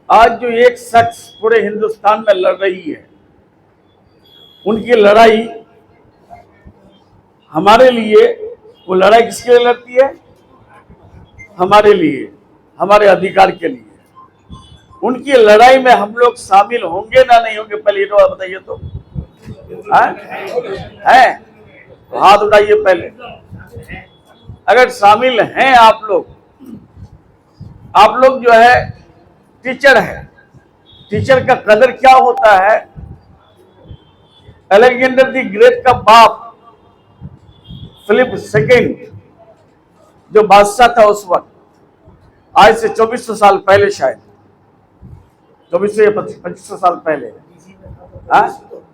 आज जो एक शख्स पूरे हिंदुस्तान में लड़ रही है, उनकी लड़ाई हमारे लिए, वो लड़ाई किसके लिए लड़ती है? हमारे लिए, हमारे अधिकार के लिए। उनकी लड़ाई में हम लोग शामिल होंगे ना नहीं होंगे, पहले ये तो बताइए तो है? तो हाथ उठाइए पहले। अगर शामिल हैं आप लोग जो है टीचर है। टीचर का कदर क्या होता है? अलेक्जेंडर द ग्रेट का बाप फिलिप सेकेंड जो बादशाह था उस वक्त, आज से 2400 साल पहले, शायद 2400 या 2500 साल पहले,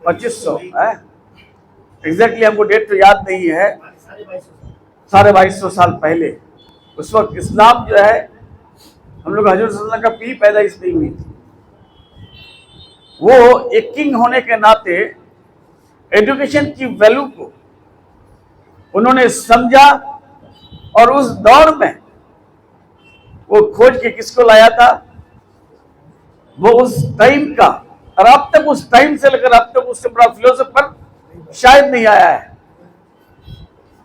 2500 है एग्जैक्टली, हमको डेट तो याद नहीं है, 2250 साल पहले। उस वक्त इस्लाम जो है, हम लोग हजरत सल्लल्लाहु अलैहि वसल्लम का पीढ़ी पैदाइश नहीं हुई थी। वो एक किंग होने के नाते एजुकेशन की वैल्यू को उन्होंने समझा, और उस दौर में वो खोज के किसको लाया था? वो उस टाइम का, और अब तक उस टाइम से लेकर अब तक उससे बड़ा फिलोसोफर शायद नहीं आया है।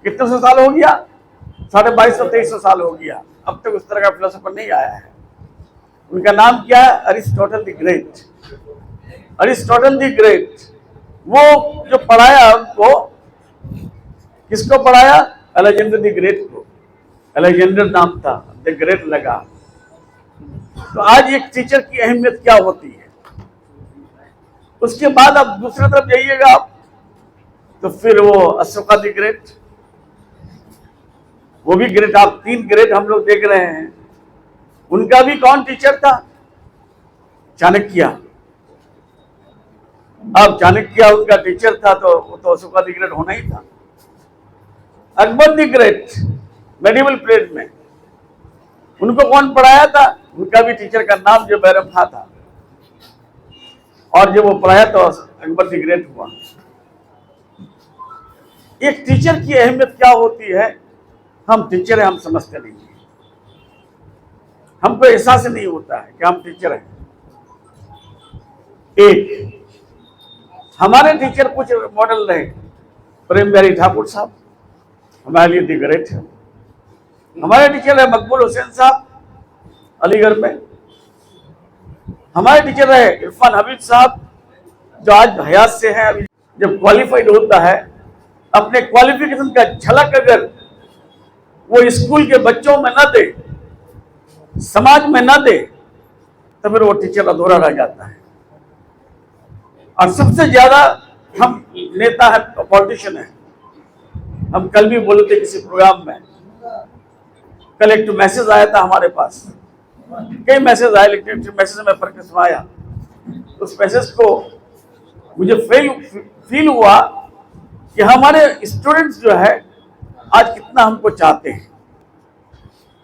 कितने सौ साल हो गया? 2250-2300 साल हो गया, अब तक उस तरह का फिलोसोफर नहीं आया है। उनका नाम क्या है? Aristotle the great. Aristotle the great, वो जो पढ़ाया उनको, किसको पढ़ाया? अलेक्जेंडर द ग्रेट को। अलेक्जेंडर नाम था, द ग्रेट लगा। तो आज एक टीचर की अहमियत क्या होती है? उसके बाद अब दूसरी तरफ जाइएगा आप, तो फिर वो अशोका द ग्रेट, वो भी ग्रेट। आप 3 ग्रेट हम लोग देख रहे हैं। उनका भी कौन टीचर था? चाणक्य। अब चाणक्य उनका टीचर था, तो वो तो अशोका द ग्रेट होना ही था। Akbar the great medieval period में, उनको कौन पढ़ाया था? उनका भी टीचर का नाम जो बैरम खां था, और जब वो पढ़ाया तो अकबर द ग्रेट हुआ। एक टीचर की अहमियत क्या होती है? हम टीचर हैं, हम समझते नहीं हैं, हमको एहसास नहीं होता है कि हम टीचर हैं। एक हमारे टीचर कुछ मॉडल रहे, प्रेम बिहारी ठाकुर साहब हमारे लिए दी ग्रेट है। हमारे टीचर है मकबूल हुसैन साहब अलीगढ़ में। हमारे टीचर रहे इरफान हबीब साहब, जो आज हयात से हैं। अभी जब क्वालिफाइड होता है, अपने क्वालिफिकेशन का झलक अगर वो स्कूल के बच्चों में न दे, समाज में न दे, तो फिर वो टीचर अधूरा रह जाता है। और सबसे ज्यादा हम नेता है, पॉलिटिशियन है। हम कल भी बोले थे किसी प्रोग्राम में, कल एक मैसेज आया था हमारे पास, कई मैसेज आए, लेकिन मैसेज में फर्क सुनाया। उस मैसेज को मुझे फील हुआ कि हमारे स्टूडेंट्स जो है आज कितना हमको चाहते हैं,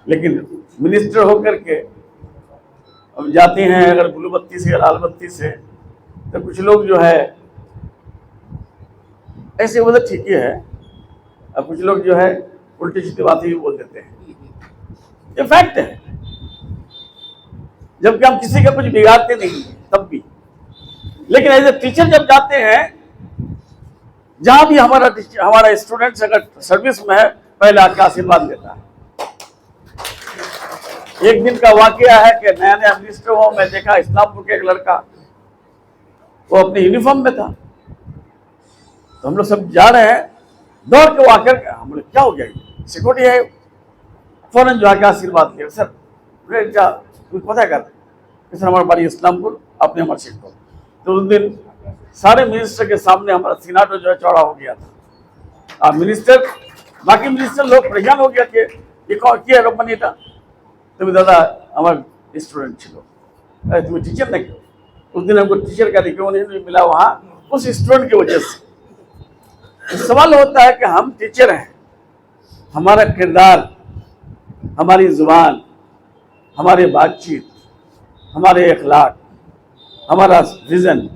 लेकिन मिनिस्टर होकर के हम जाते हैं अगर ब्लू बत्ती से या लाल बत्ती से, तो कुछ लोग जो है ऐसे बोलते ठीक ही है, और कुछ लोग जो है उल्टी सीधी बातें ही बोल देते हैं। ये फैक्ट है, जबकि हम किसी का कुछ बिगाड़ते नहीं तब भी। लेकिन एज ए टीचर जब जाते हैं, जहां भी हमारा स्टूडेंट्स अगर सर्विस में है, पहले आके आशीर्वाद लेता है। एक दिन का वाकया है कि नया नया मिनिस्टर हुआ, मैं देखा इस्लामपुर के एक लड़का, वो अपने यूनिफॉर्म में था, तो हम लोग सब जा रहे हैं, दौड़ के वो आकर हम लोग क्या हो गया, सिक्योरिटी है, फौरन जो आके आशीर्वाद लिया। सर पता कर सर हमारा बारी इस्लामपुर, आपने हमारे सीट को। तो उस दिन सारे मिनिस्टर के सामने हमारा सीनाटो जो है चौड़ा हो गया था। मिनिस्टर, बाकी मिनिस्टर लोग परेशान हो गया कि ये कौन किया कंपनी था। तो दादा हमारे स्टूडेंट छिलो, तुम्हें टीचर नहीं, उस दिन हमको टीचर का क्यों नहीं मिला वहाँ, उस स्टूडेंट की वजह से। तो सवाल होता है कि हम टीचर हैं, हमारा किरदार, हमारी जुबान, हमारी बातचीत, हमारे अखलाक, हमारा विजन,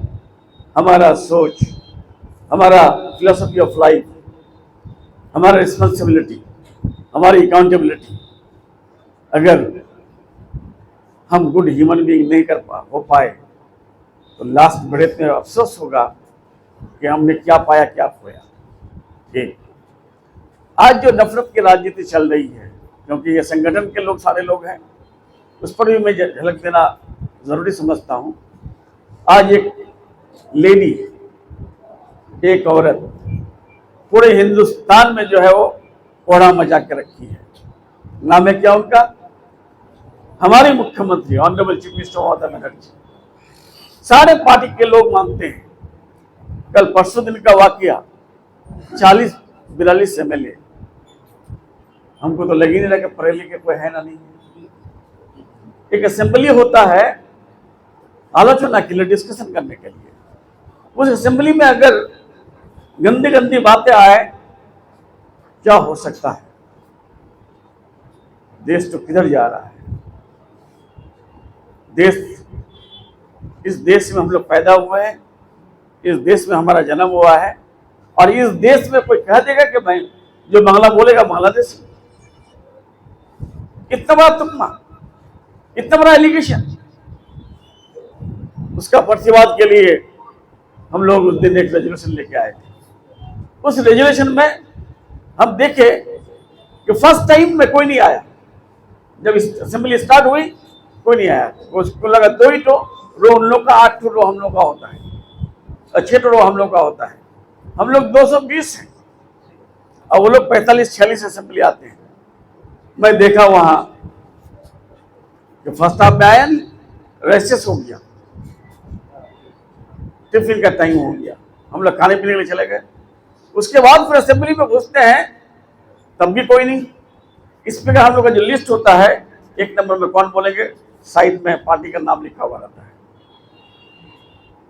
हमारा सोच, हमारा फिलोसफी ऑफ लाइफ, हमारा रिस्पॉन्सिबिलिटी, हमारी अकाउंटेबिलिटी, अगर हम गुड ह्यूमन बीइंग नहीं हो पाए तो लास्ट बड़े में अफसोस होगा कि हमने क्या पाया क्या खोया। एक आज जो नफरत की राजनीति चल रही है, क्योंकि ये संगठन के लोग सारे लोग हैं, उस पर भी मैं झलक देना जरूरी समझता हूँ। आज एक लेडी, एक औरत पूरे हिंदुस्तान में जो है वो कोहरा मचा के रखी है। नाम है क्या उनका? हमारे मुख्यमंत्री honourable chief minister Mamata Banerjee. सारे पार्टी के लोग मानते हैं। कल परसों दिन का वाकया 40-42 MLA, हमको तो लग ही नहीं रहा कि पढ़े लिखे कोई है ना नहीं। एक असेंबली होता है आलोचना के लिए, डिस्कशन करने के लिए। उस असेंबली में अगर गंदी गंदी बातें आए, क्या हो सकता है? देश तो किधर जा रहा है? इस देश में हम लोग पैदा हुए हैं, इस देश में हमारा जन्म हुआ है, और इस देश में कोई कह देगा कि भाई जो बांग्ला बोलेगा बांग्लादेश। इतना बड़ा तुकमा, इतना बड़ा एलिगेशन, उसका प्रतिवाद के लिए हम लोग उस दिन एक रेजोल्यूशन लेके आए थे। उस रेजोल्यूशन में हम देखे कि फर्स्ट टाइम में कोई नहीं आया। जब असेंबली स्टार्ट हुई कोई नहीं आया। उसको लगा 2 ही रो उन लोग का, 8 रो हम लोग का होता है, और 6 रो हम लोग का होता है। हम लोग 220 हैं और वो लोग 45-46 असेंबली आते हैं। मैं देखा वहां कि फर्स्ट हाफ में आया नहीं, रेसेस हो गया, टिफिन का टाइम हो गया, हम लोग खाने पीने के लिए चले गए। उसके बाद फिर असेंबली में घुसते हैं, तब भी कोई नहीं। स्पीकर हम लोग का जो लिस्ट होता है, 1 नंबर में कौन बोलेंगे, साइड में पार्टी का नाम लिखा हुआ रहता है।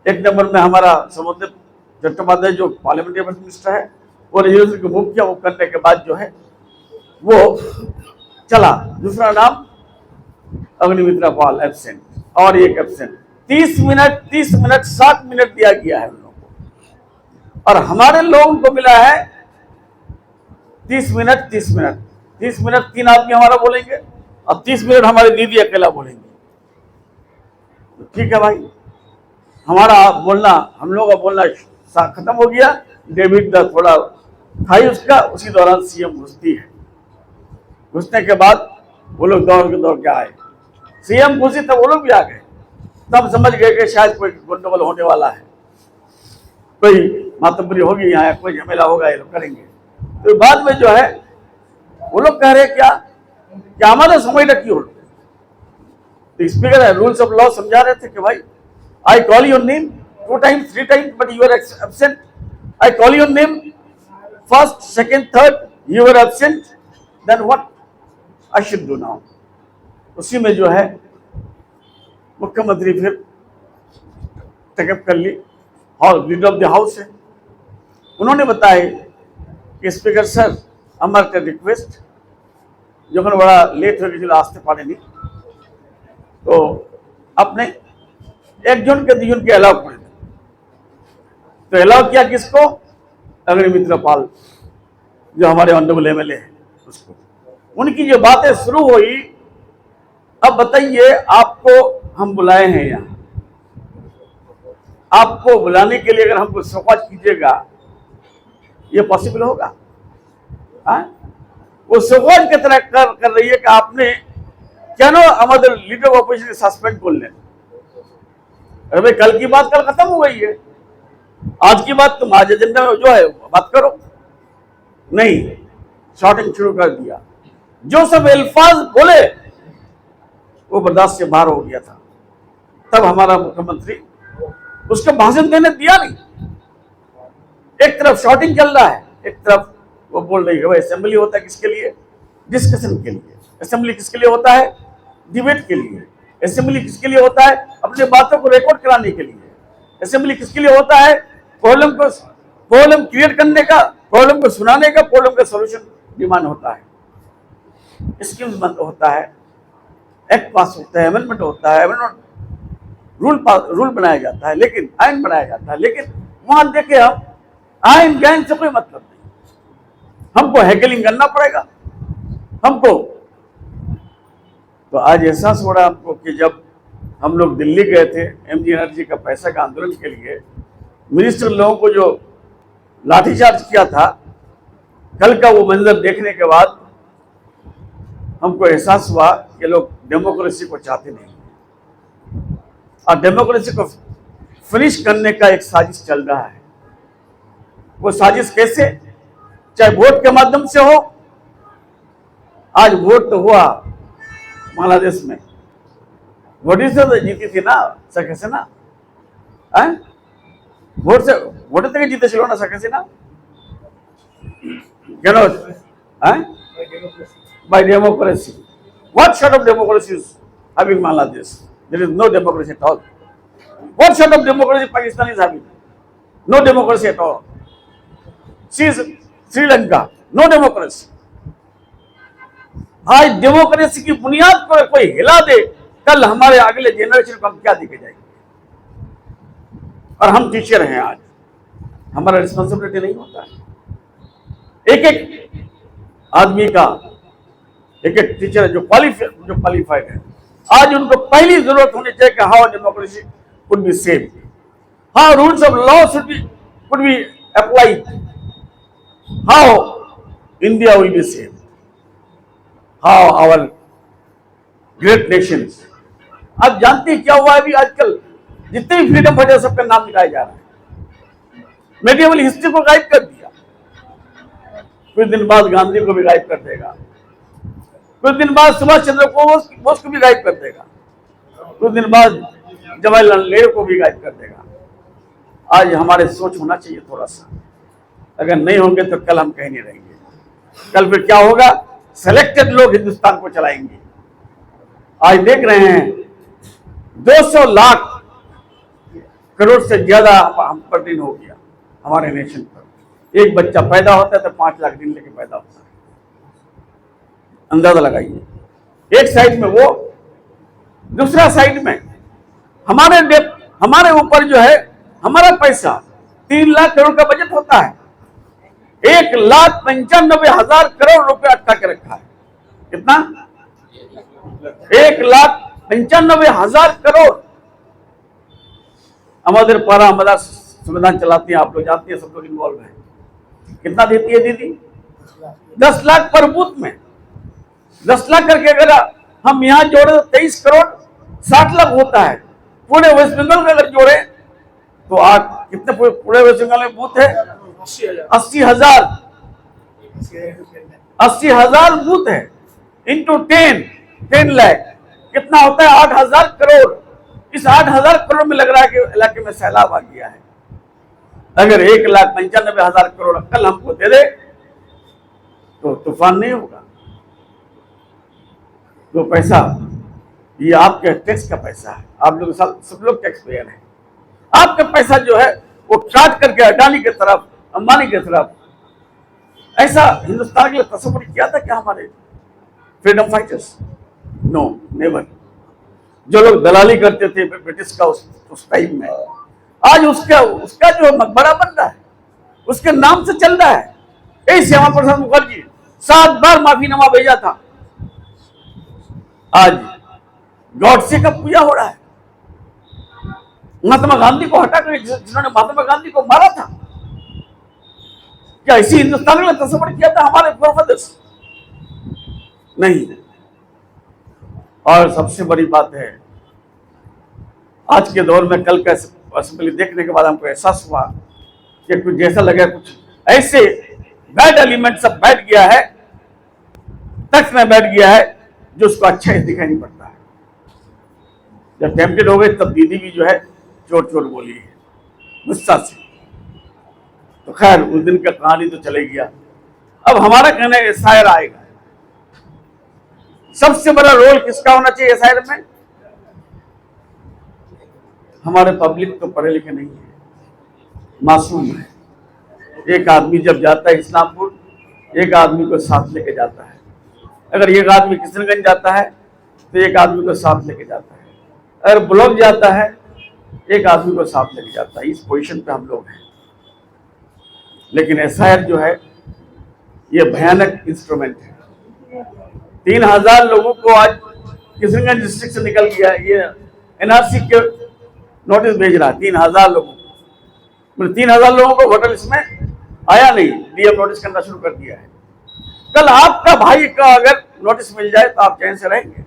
1 नंबर में हमारा समुद्र चट्टोपाध्याय जो पार्लियामेंट्री अफेयर्स मिनिस्टर है, वो रेजोल्यूशन को मूव किया। वो करने के बाद जो है वो चला। दूसरा नाम अग्निमित्रा पाल एब्सेंट, और एक एब्सेंट। 30 मिनट 60 मिनट दिया गया है उन लोगों को, और हमारे लोगों को मिला है 30 मिनट 30 मिनट 30 मिनट 3 आदमी हमारा बोलेंगे, और 30 मिनट हमारे दीदी अकेला बोलेंगे। तो ठीक है भाई, हमारा बोलना, हम लोग का बोलना खत्म हो गया। डेविड दा थोड़ा खाई उसका, उसी दौरान सीएम घुसती है। घुसने के बाद वो लोग दौड़ के आए। सीएम घुसी तब वो लोग भी आ गए। तब समझ गए कि शायद कोई गंडगोल होने वाला है, कोई मातबरी होगी यहाँ, कोई झमेला होगा, ये लोग करेंगे। तो बाद में जो है वो लोग कह रहे क्या हमारा समय रखी हो। तो स्पीकर है, रूल्स ऑफ लॉ समझा रहे थे कि भाई I call your name 2 times 3 times but you are absent. I call your name first second third, you are absent, then what I should do now. उसी में जो है मुख्यमंत्री फिर टेकअप कर ली। हॉल लीडर ऑफ द हाउस है, उन्होंने बताया कि स्पीकर सर हमारे रिक्वेस्ट जो बड़ा लेट हो गया आस्ते पाने नहीं, तो अपने 1 जून के 2 जून के अलाउ कर। तो अलाउ किया किसको? अग्निमित्रा पाल जो हमारे ऑनरेबल MLA है उसको। उनकी जो बातें शुरू हुई, अब बताइए आपको हम बुलाए हैं यहाँ, आपको बुलाने के लिए अगर हमको सवाल कीजिएगा, ये पॉसिबल होगा? वो सवाल की तरह कर रही है कि आपने क्या ना हमारे लीडर ऑफ ऑपोजिशन सस्पेंड कर लें। अरे भाई, कल की बात कल खत्म हो गई है, आज की बात तुम आज एजेंडा में जो है बात करो। नहीं, शॉर्टिंग शुरू कर दिया। जो सब अल्फाज बोले वो बर्दाश्त से बाहर हो गया था। तब हमारा मुख्यमंत्री उसको भाषण देने दिया नहीं। एक तरफ शॉर्टिंग चल रहा है, एक तरफ वो बोल रही है भाई असेंबली होता है किसके लिए? डिस्कशन के लिए। असेंबली किसके लिए होता है? डिबेट के लिए। असेंबली किसके लिए होता है? अपने बातों को रिकॉर्ड कराने के लिए। असेंबली किसके लिए होता है? प्रॉब्लम क्रिएट करने का, प्रॉब्लम को सुनाने का, प्रॉब्लम का सॉल्यूशन डिमांड होता है, स्कीम्स बंद होता है, एक्ट पास होता है, अमेंडमेंट होता है, रूल बनाया जाता है, लेकिन आइन बनाया जाता है। लेकिन वहां देखे हम आइन ज्ञान से कोई मतलब नहीं। हमको हैकलिंग करना पड़ेगा, हमको तो आज एहसास हो रहा है हमको कि जब हम लोग दिल्ली गए थे एमजी एनर्जी का पैसा का आंदोलन के लिए, मिनिस्टर लोगों को जो लाठीचार्ज किया था, कल का वो मंजर देखने के बाद हमको एहसास हुआ कि लोग डेमोक्रेसी को चाहते नहीं और डेमोक्रेसी को फिनिश करने का एक साजिश चल रहा है। वो साजिश कैसे? चाहे वोट के माध्यम से हो। आज वोट तो हुआ बांग्लादेश में, वोट से तो जीती थी ना सके से ना, वोट से वोट तक जीते चलो ना सके से ना, क्या by democracy. What sort of democracy is having Bangladesh? There is no democracy at all. What sort of democracy Pakistan is having? No democracy at all. Sri Lanka, no democracy. आज democracy की बुनियाद पर कोई हिला दे, कल हमारे अगले generation को हम क्या दिखे जाएंगे? और हम टीचर हैं, आज हमारा रिस्पॉन्सिबिलिटी नहीं होता है। एक एक आदमी का एक एक टीचर जो क्वालिफाइड है, आज उनको पहली जरूरत होनी चाहिए कि how democracy could be saved, how rules of law could be applied, how India will be saved, how our great nations. आप जानते हैं क्या हुआ है अभी आजकल? जितने भी फ्रीडम फाइटर सबका नाम निकाला जा रहा है। मेडिएवल हिस्ट्री को गायब कर दिया, कुछ दिन बाद गांधी को भी गायब कर देगा, कुछ दिन बाद सुभाष चंद्र बोस को भी गायब कर देगा, कुछ दिन बाद जवाहरलाल नेहरू को भी गायब कर देगा। आज हमारे सोच होना चाहिए थोड़ा सा, अगर नहीं होंगे तो कल हम कहीं नहीं रहेंगे। कल फिर क्या होगा? सेलेक्टेड लोग हिंदुस्तान को चलाएंगे। आज देख रहे हैं 200 लाख करोड़ से ज्यादा हम पर दिन हो गया हमारे नेशन पर। एक बच्चा पैदा होता है तो 5 लाख दिन लेके पैदा होता है, अंदाजा लगाइए। एक साइड में वो, दूसरा साइड में हमारे ऊपर जो है हमारा पैसा 3 लाख करोड़ का बजट होता है, 1,95,000 करोड़ रुपए अटका के रखा है। कितना? 1,95,000 करोड़। अमर पारा हमारा संविधान चलाती है, आप लोग जानते हैं, सब लोग इन्वॉल्व है। कितना देती है दीदी? 10 लाख पर बूथ में। 10 लाख करके अगर हम यहाँ जोड़े तो 23 करोड़ 60 लाख होता है। पूरे वेस्ट बंगाल में अगर जोड़े तो आज कितने पूरे वेस्ट बंगाल में बूथ है? 80,000 बूथ है, इंटू 10 लाख कितना होता है? 8,000 करोड़। इस 8,000 करोड़ में लग रहा है कि इलाके में सैलाब आ गया है। अगर 1,95,000 करोड़ कल हमको दे दे तो तूफान नहीं होगा। तो पैसा ये आपके टैक्स का पैसा है, आप लोग सब लोग टैक्स पेयर हैं। आपका पैसा जो है वो काट करके अडानी की तरफ, अंबानी की तरफ, ऐसा हिंदुस्तान के लिए तस्वीर किया था क्या हमारे फ्रीडम फाइटर्स? No, never. जो लोग दलाली करते थे ब्रिटिश का उस टाइम में, आज उसका जो मकबरा बन रहा है उसके नाम से चल रहा है। यही श्यामा प्रसाद मुखर्जी 7 बार माफीनामा भेजा था, आज गॉडसे का पूजा हो रहा है। महात्मा गांधी को हटाकर जिन्होंने महात्मा गांधी को मारा था, क्या इसी हिंदुस्तान में तस्वीर किया था हमारे फोरफादर्स? नहीं। और सबसे बड़ी बात है, आज के दौर में कल का असेंबली देखने के बाद हमको एहसास हुआ कि कुछ जैसा लगा, कुछ ऐसे बैड एलिमेंट सब बैठ गया है, तख्त में बैठ गया है, जो उसको अच्छा ही दिखाई नहीं पड़ता है। जब टेम्पटेड हो गए तब दीदी भी जो है चोट चोट बोली है गुस्सा से। तो खैर उस दिन का कहानी तो चले गया। अब हमारा कहना है शायर आएगा। सबसे बड़ा रोल किसका होना चाहिए शायर में? हमारे पब्लिक तो पढ़े लिखे नहीं है, मासूम है। एक आदमी जब जाता है इस्लामपुर, एक आदमी को साथ लेके जाता है। अगर एक आदमी किशनगंज जाता है तो एक आदमी को साथ लेके जाता है। अगर ब्लॉक जाता है एक आदमी को साथ लेके जाता है। इस पोजीशन पे हम लोग हैं। लेकिन एसआईआर जो है ये भयानक इंस्ट्रूमेंट है। 3,000 लोगों को आज किशनगंज डिस्ट्रिक्ट से निकल गया, ये एनआरसी के नोटिस भेज रहा है 3000 लोगों को। 3000 लोगों को वोटर लिस्ट में आया नहीं, डीएम नोटिस करना शुरू कर दिया है। कल आपका भाई का अगर नोटिस मिल जाए तो आप चैन से रहेंगे,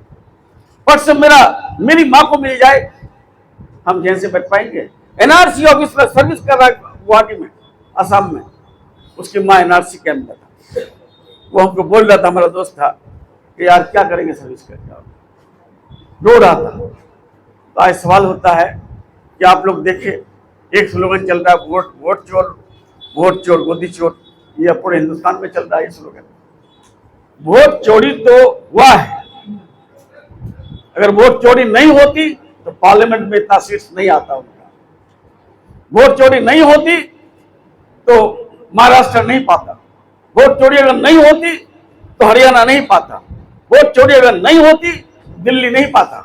परसों मेरी माँ को मिल जाए, हम चैन से बैठ पाएंगे? एनआरसी ऑफिस में सर्विस कर रहा है गुवाहाटी में, असम में, उसकी माँ एनआरसी कैंप में था। वो हमको बोल रहा था, हमारा दोस्त था, कि यार क्या करेंगे सर्विस करके, रो रहा था। तो आज सवाल होता है कि आप लोग देखें, एक स्लोगन चल रहा है, वोट चोर गोदी चोर, ये पूरे हिंदुस्तान में चल रहा है ये स्लोगन। वोट चोरी तो हुआ है, अगर वोट चोरी नहीं होती तो पार्लियामेंट में इतना सीट्स नहीं आता उनका। वोट चोरी नहीं होती तो महाराष्ट्र नहीं पाता, वोट चोरी अगर नहीं होती तो हरियाणा नहीं पाता, वोट चोरी अगर नहीं होती दिल्ली नहीं पाता।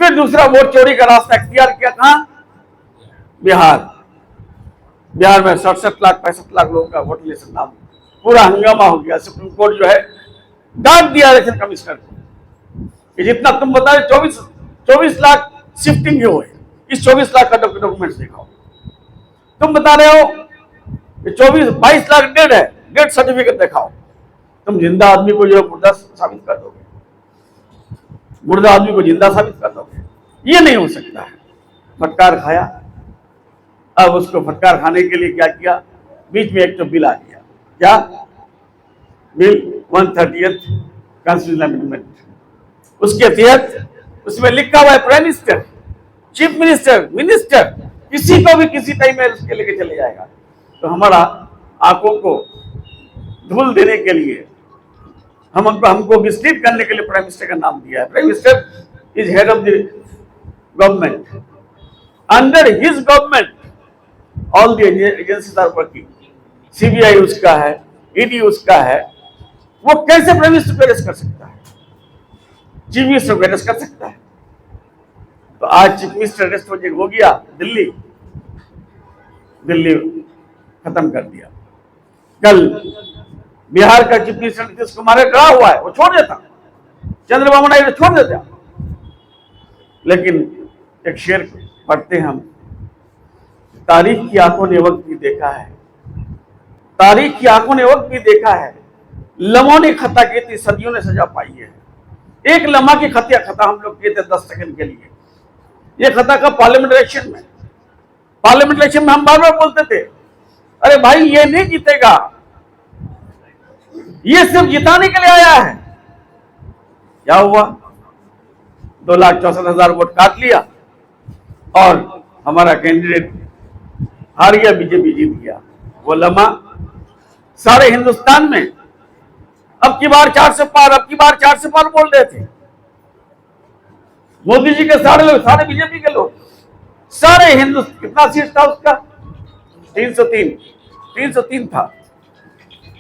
फिर दूसरा वोट चोरी का रास्ता इख्तियार किया कहां? बिहार में 67 लाख 65 लाख लोगों का वोट लिस्ट नाम, पूरा हंगामा हो गया। सुप्रीम कोर्ट जो है डांट दिया इलेक्शन कमिश्नर को कि जितना तुम बता रहे 24 लाख शिफ्टिंग हुए, इस 24 लाख का डॉक्यूमेंट्स दिखाओ। तुम बता रहे हो कि 22 लाख डेड है, डेड सर्टिफिकेट दिखाओ। तुम जिंदा आदमी को जो मुर्दा साबित कर दोगे, मुर्दा आदमी को जिंदा साबित कर दोगे, ये नहीं हो सकता है। फटकार खाया। अब उसको फटकार खाने के लिए क्या किया, बीच में एक तो बिल आ गया, क्या बिल 130th कॉन्स्टिट्यूशनल अमेंडमेंट। उसके तहत उसमें लिखा हुआ है prime minister, chief minister, minister, किसी को भी किसी टाइम में उसके लेके चले जाएगा। तो हमारा आंखों को धूल देने के लिए, हमको मिसलीड करने के लिए प्राइम मिनिस्टर का नाम दिया है। Prime minister is head of the government, under his government all the agencies are working. CBI उसका है, ईडी उसका है, वो कैसे प्राइम मिनिस्टर को अरेस्ट कर सकता है? चीफ मिनिस्टर को अरेस्ट कर सकता है। तो आज चीफ मिनिस्टर अरेस्ट हो गया, दिल्ली खत्म कर दिया। कल बिहार का चीफ मिनिस्टर नीतीश कुमार डरा हुआ है, वो छोड़ देता, चंद्रबाबू नायडू छोड़ देता। लेकिन एक शेर पढ़ते हैं हम, तारीख की आंखों ने वक्त भी देखा है, तारीख की आंखों ने वक्त भी देखा है, लम्हों ने खता की थी, सदियों ने सजा पाई है। एक लम्हा की खता हम लोग किए थे 10 सेकंड के लिए। ये खता का पार्लियामेंट इलेक्शन में हम बार बार बोलते थे, अरे भाई ये नहीं जीतेगा, ये सिर्फ जिताने के लिए आया है। क्या हुआ? 2,64,000 वोट काट लिया और हमारा कैंडिडेट हार गया, बीजेपी जीत गया। वो लम्हा सारे हिंदुस्तान में अब की बार 4 से पार बोल रहे थे। मोदी जी के सारे लोग, सारे बीजेपी के लोग, सारे हिंदुस्तान, कितना सीट था उसका? 303 था।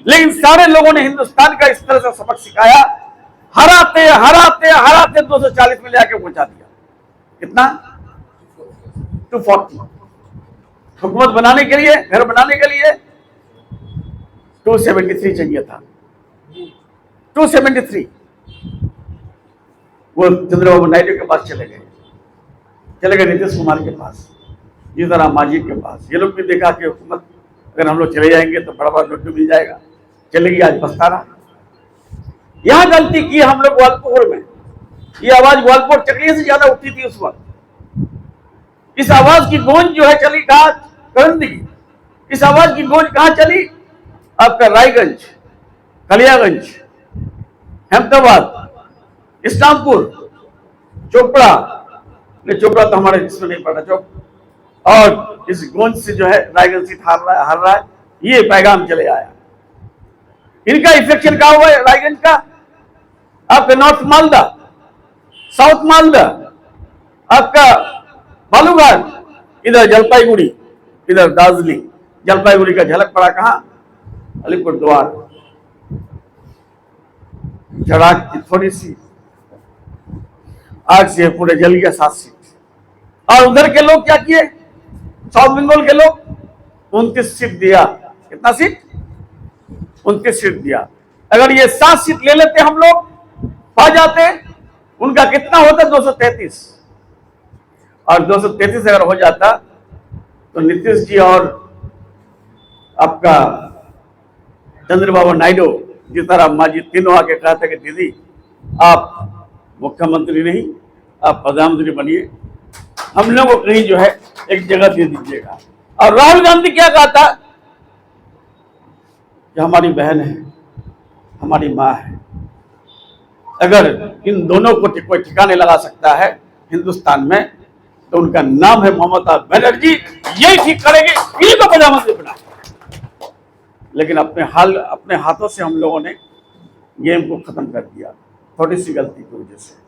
लेकिन सारे लोगों ने हिंदुस्तान का इस तरह से सबक सिखाया, हराते 240 में लेके पहुंचा दिया। कितना? 240। हुकूमत बनाने के लिए, घर बनाने के लिए 273 चाहिए था, 273। वो चंद्रबाबू नायडू के पास चले गए नीतीश कुमार के पास, जीतन राम मांझी के पास। ये लोग भी देखा कि हुकूमत अगर हम लोग चले जाएंगे तो बड़ा लड्डू मिल जाएगा, चलेगी। आज पछता रहा। यहां गलती की हम लोग ग्वालपुर में। ये आवाज ग्वालपुर चक्रिया से ज्यादा उठती थी उस वक्त। इस आवाज की गूंज जो है चली कहां? करंदी। इस आवाज की गूंज कहां चली? आपका रायगंज, कलियागंज, अहमदाबाद, इस्लामपुर, चोपड़ा तो हमारे जिसमें नहीं पड़ा चौक, और इस गूंज से जो है रायगंज सीट हार रहा है। ये पैगाम चले आया। इनका इफेक्शन क्या हुआ है रायगंज का? आपका नॉर्थ मालदा, साउथ मालदा, आपका बालूघाट, इधर जलपाईगुड़ी, इधर दार्जिलिंग। जलपाईगुड़ी का झलक पड़ा कहां? अलीपुरद्वार। चढ़ाक की थोड़ी सी आग से पूरे जल गया 7 सीट। और उधर के लोग क्या किए? साउथ बंगाल के लोग 29 सीट दिया। कितना सीट? 29 सीट दिया। अगर ये 7 सीट ले लेते हम लोग, पा जाते उनका कितना होता? 233। और 233 अगर हो जाता तो नीतीश जी और आपका चंद्रबाबू नायडू, जीताराम मांझी तीनों आके कहते कि दीदी आप मुख्यमंत्री नहीं, आप प्रधानमंत्री बनिए, हम लोगों को कहीं जो है एक जगह दे दीजिएगा। और राहुल गांधी क्या कहता कि हमारी बहन है, हमारी माँ है, अगर इन दोनों को कोई ठिकाने लगा सकता है हिंदुस्तान में तो उनका नाम है ममता बनर्जी, यही ठीक करेंगे, इन्हीं को प्रधानमंत्री बना। लेकिन अपने हाथों से हम लोगों ने गेम को खत्म कर दिया, थोड़ी सी गलती की वजह से।